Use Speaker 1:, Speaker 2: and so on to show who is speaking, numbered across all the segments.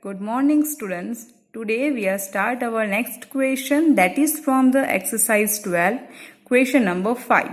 Speaker 1: Good morning, students. Today we are start our next question, that is from the exercise 12, question number 5.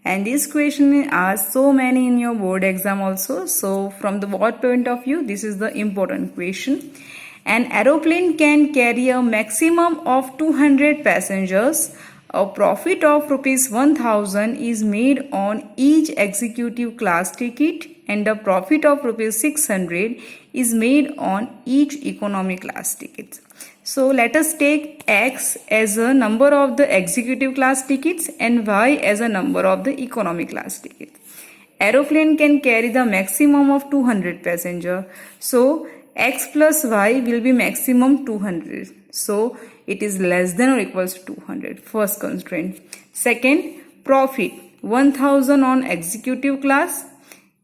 Speaker 1: And this question are so many in your board exam also. So from the what point of view, this is the important question. An aeroplane can carry a maximum of 200 passengers. A profit of rupees 1000 is made on each executive class ticket and a profit of rupees 600 is made on each economy class tickets. So let us take X as a number of the executive class tickets and Y as a number of the economy class tickets. Aeroplane can carry the maximum of 200 passenger. So X plus Y will be maximum 200. So it is less than or equals to 200. First constraint. Second, profit 1000 on executive class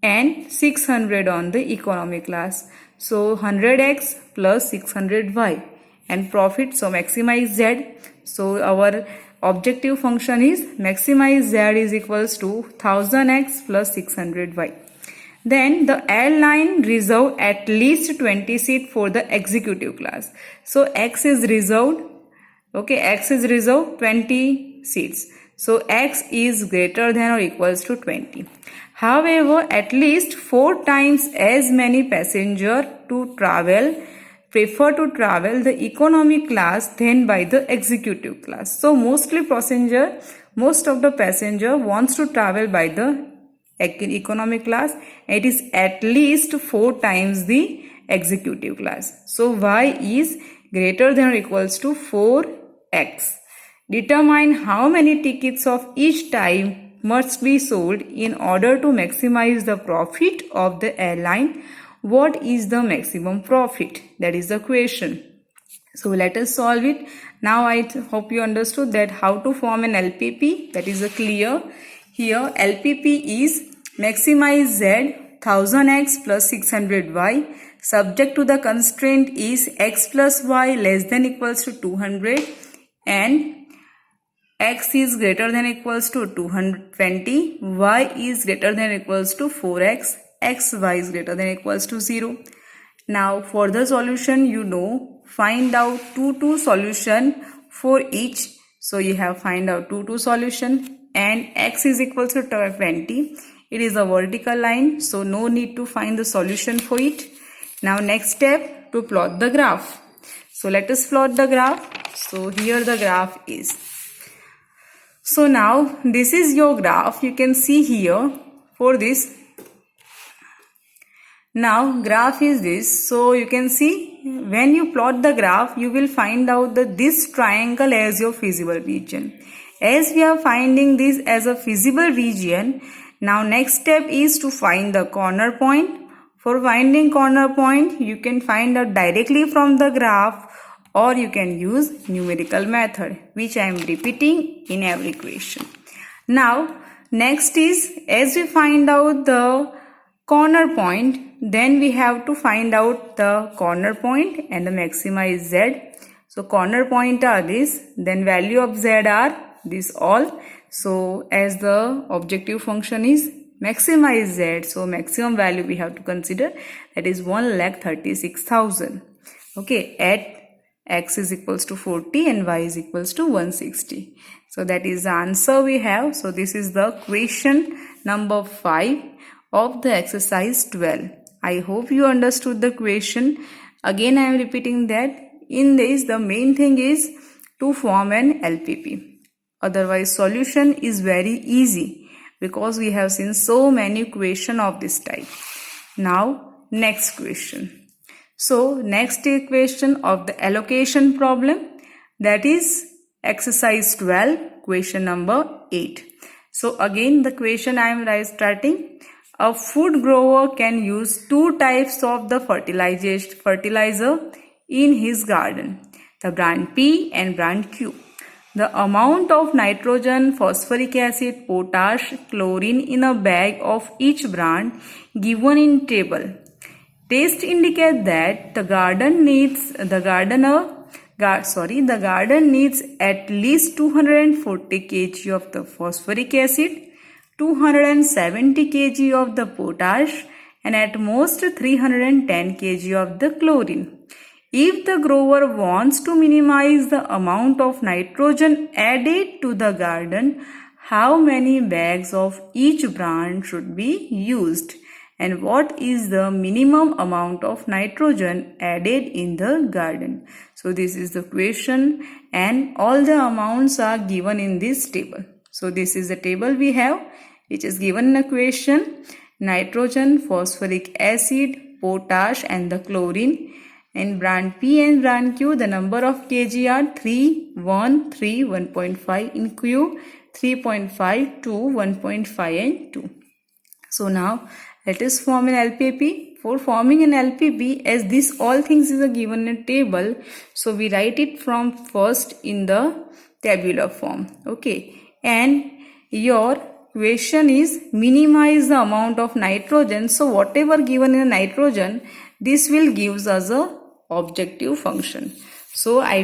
Speaker 1: and 600 on the economy class. So 100x plus 600y and profit, so maximize z. So our objective function is maximize z is equals to 1000x plus 600y. Then the airline reserve at least 20 seats for the executive class. So x is reserved. Okay, x is reserved 20 seats. So x is greater than or equals to 20. However, at least 4 times as many passengers prefer to travel the economy class than by the executive class. So most of the passenger wants to travel by the economy class. It is at least 4 times the executive class. So y is greater than or equals to 4x. Determine how many tickets of each type must be sold in order to maximize the profit of the airline. What is the maximum profit? That is the question. So let us solve it. Now I hope you understood that how to form an LPP. That is clear. Here LPP is maximize z 1000x plus 600y. Subject to the constraint is x plus y less than equals to 200 and x is greater than equals to 220, y is greater than equals to 4x, xy is greater than equals to 0. Now for the solution, find out 2 solution for each. So you have find out 2 solution and x is equals to 20. It is a vertical line, so no need to find the solution for it. Now next step, to plot the graph. So let us plot the graph. So here the graph is. So now this is your graph. You can see here for this. Now graph is this. So you can see when you plot the graph, you will find out that this triangle as your feasible region. As we are finding this as a feasible region, now next step is to find the corner point. For finding corner point, you can find out directly from the graph or you can use numerical method, which I am repeating in every question. Now next is, as we find out the corner point, then we have to find out the corner point and the maximize z. So corner point are this, then value of z are this all. So as the objective function is maximize z, so maximum value we have to consider, that is 1,36,000. Okay, at x is equals to 40 and y is equals to 160. So that is the answer we have. So this is the question number 5 of the exercise 12. I hope you understood the question. Again I am repeating that in this the main thing is to form an LPP. Otherwise solution is very easy because we have seen so many questions of this type. Now next question. So next equation of the allocation problem, that is exercise 12, question number 8. So again the question I am starting. A food grower can use 2 types of the fertilizer in his garden, the brand P and brand Q. The amount of nitrogen, phosphoric acid, potash, chlorine in a bag of each brand given in table. Test indicate that the garden needs at least 240 kg of the phosphoric acid, 270 kg of the potash and at most 310 kg of the chlorine. If the grower wants to minimize the amount of nitrogen added to the garden, how many bags of each brand should be used? And what is the minimum amount of nitrogen added in the garden? So this is the question, and all the amounts are given in this table. So this is the table we have, which is given in a question: nitrogen, phosphoric acid, potash and the chlorine. In brand P and brand Q, the number of kg are 3, 1, 3, 1.5. In Q, 3.5, 2, 1.5 and 2. So now let us form an LPP. For forming an LPP, as this all things is given in a table, so we write it from first in the tabular form. Okay, and your question is minimize the amount of nitrogen. So whatever given in nitrogen, this will gives us a objective function. So I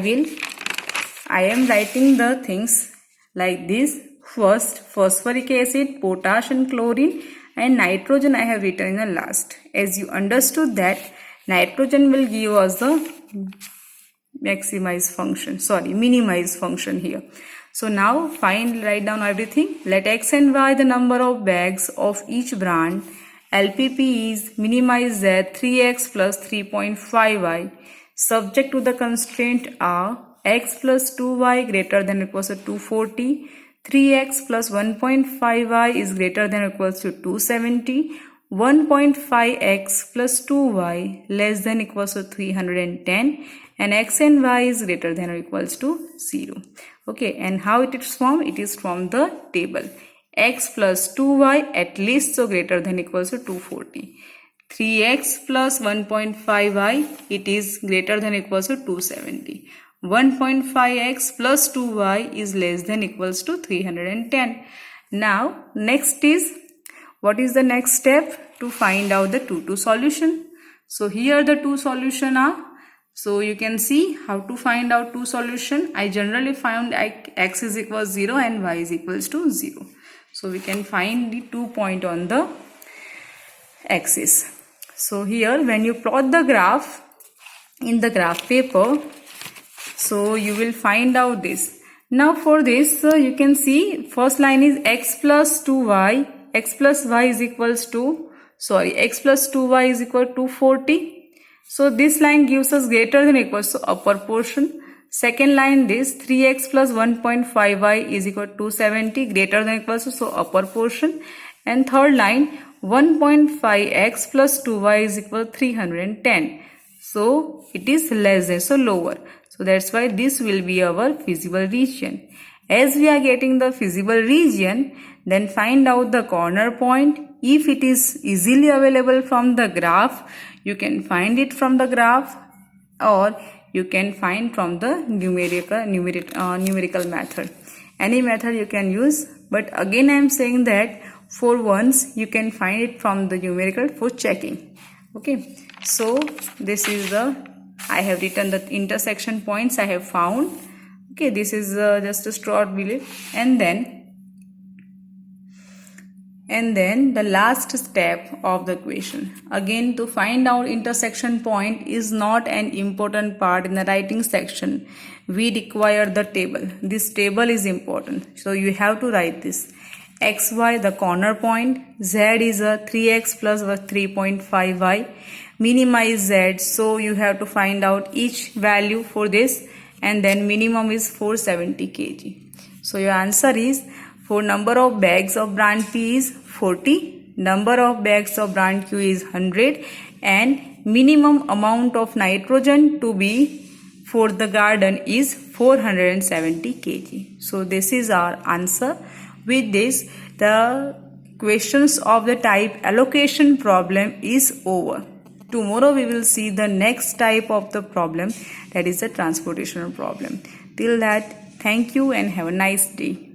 Speaker 1: am writing the things like this. First, phosphoric acid, potash and chlorine, and nitrogen I have written in the last. As you understood that nitrogen will give us the minimize function here. So now write down everything. Let x and y the number of bags of each brand. LPP is minimize z 3x plus 3.5y. Subject to the constraint are x plus 2y greater than or equals to 240. 3x plus 1.5y is greater than or equals to 270. 1.5x plus 2y less than or equals to 310. And x and y is greater than or equals to 0. Okay, and how it is formed? It is from the table. X plus 2y at least so greater than or equals to 240. 3x plus 1.5y, it is greater than or equals to 270. 1.5x plus 2y is less than or equals to 310. Now next is, what is the next step? To find out the 2-2 solution. So here the two solution are. So you can see how to find out two solution. I generally found x is equals 0 and y is equals to 0. So we can find the 2 point on the axis. So here when you plot the graph in the graph paper, so you will find out this. Now for this you can see first line is x plus 2y, x plus y is equals to, x plus 2y is equal to 40. So this line gives us greater than or equals to upper portion. Second line this 3x plus 1.5y is equal to 270 greater than or equals to, so upper portion. And third line 1.5x plus 2y is equal to 310. So it is less than, so lower. So that's why this will be our feasible region. As we are getting the feasible region, then find out the corner point. If it is easily available from the graph, you can find it from the graph, or you can find from the numerical method. Any method you can use, but again I am saying that for once you can find it from the numerical for checking. Okay, so this is I have written the intersection points I have found. Okay, this is just a short belief, and then the last step of the question. Again, to find out intersection point is not an important part in the writing section. We require the table. This table is important. So you have to write this. XY the corner point. Z is a 3x plus 3.5y. Minimize Z. So you have to find out each value for this, and then minimum is 470 kg. So your answer is, for number of bags of brand P is 40, number of bags of brand Q is 100, and minimum amount of nitrogen to be for the garden is 470 kg. So this is our answer. With this, the questions of the type allocation problem is over. Tomorrow we will see the next type of the problem, that is the transportation problem. Till that, thank you and have a nice day.